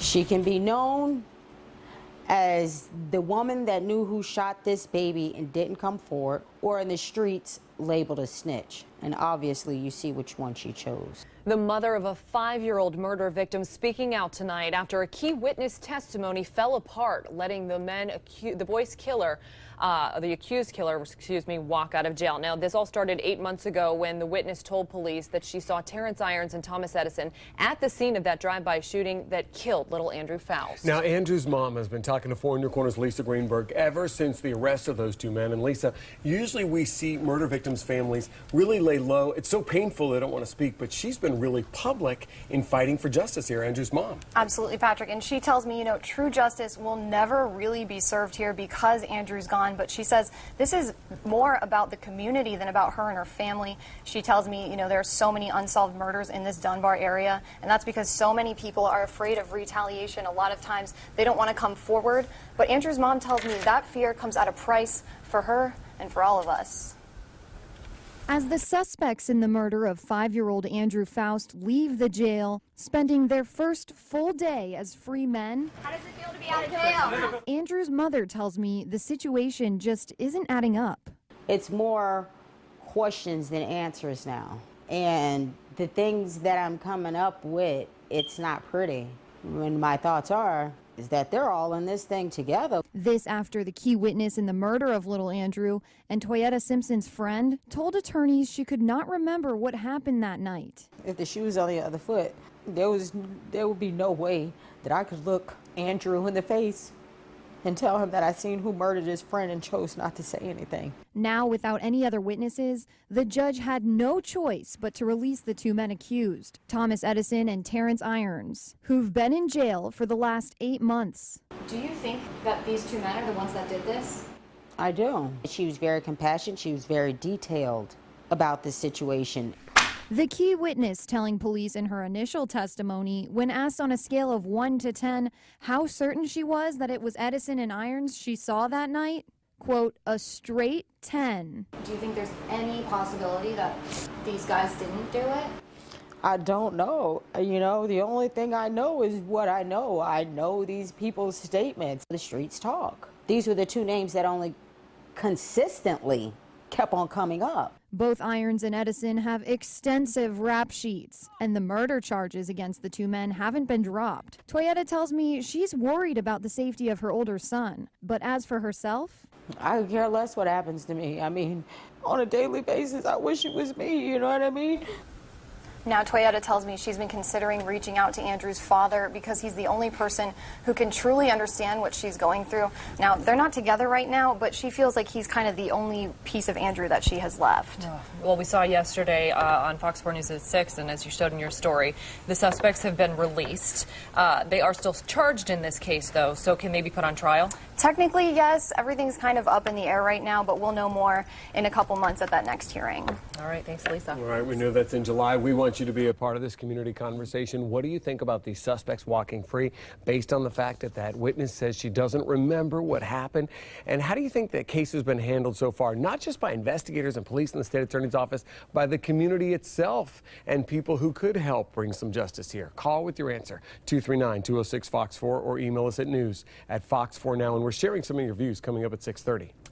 She can be known as the woman that knew who shot this baby and didn't come forward, or in the streets labeled a snitch. And obviously you see which one she chose. The mother of a 5-year-old murder victim speaking out tonight after a key witness testimony fell apart, letting the boy's killer, the accused killer, walk out of jail. Now, this all started 8 months ago when the witness told police that she saw Terrence Irons and Thomas Edison at the scene of that drive-by shooting that killed little Andrew Faust. Now, Andrew's mom has been talking to 4 New Corners' Lisa Greenberg ever since the arrest of those two men. And Lisa, usually we see murder victims' families really lay low. It's so painful they don't want to speak, but she's been really public in fighting for justice here, Andrew's mom. Absolutely, Patrick. And she tells me, true justice will never really be served here because Andrew's gone. But she says this is more about the community than about her and her family. She tells me, there are so many unsolved murders in this Dunbar area, and that's because so many people are afraid of retaliation. A lot of times they don't want to come forward. But Andrew's mom tells me that fear comes at a price for her and for all of us. As the suspects in the murder of 5-year-old Andrew Faust leave the jail, spending their first full day as free men, How does it feel to be out of jail? Andrew's mother tells me the situation just isn't adding up. It's more questions than answers now. And the things that I'm coming up with, it's not pretty. And my thoughts is that they're all in this thing together. This after the key witness in the murder of little Andrew and Toyetta Simpson's friend told attorneys she could not remember what happened that night. If the shoe was on the other foot, there would be no way that I could look Andrew in the face and tell him that I seen who murdered his friend and chose not to say anything. Now, without any other witnesses, the judge had no choice but to release the two men accused, Thomas Edison and Terrence Irons, who've been in jail for the last 8 months. Do you think that these two men are the ones that did this? I do. She was very compassionate. She was very detailed about the situation. The key witness telling police in her initial testimony, when asked on a scale of 1 to 10 how certain she was that it was Edison and Irons she saw that night, quote, a straight 10. Do you think there's any possibility that these guys didn't do it? I don't know. The only thing I know is what I know. I know these people's statements. The streets talk. These were the two names that only consistently kept on coming up. Both Irons and Edison have extensive rap sheets, and the murder charges against the two men haven't been dropped. Toyetta tells me she's worried about the safety of her older son, but as for herself, I could care less what happens to me. On a daily basis, I wish it was me, you know what I mean? Now, Toyetta tells me she's been considering reaching out to Andrew's father because he's the only person who can truly understand what she's going through. Now, they're not together right now, but she feels like he's kind of the only piece of Andrew that she has left. Well, we saw yesterday on Fox 4 News at 6, and as you showed in your story, the suspects have been released. They are still charged in this case, though, so can they be put on trial? Technically, yes. Everything's kind of up in the air right now, but we'll know more in a couple months at that next hearing. All right, thanks, Lisa. All right, we know that's in July. We want you to be a part of this community conversation. What do you think about these suspects walking free based on the fact that that witness says she doesn't remember what happened? And how do you think that case has been handled so far, not just by investigators and police in the state attorney's office, by the community itself and people who could help bring some justice here? Call with your answer, 239-206-FOX4, or email us at news@fox4now. And we're sharing some of your views coming up at 6:30.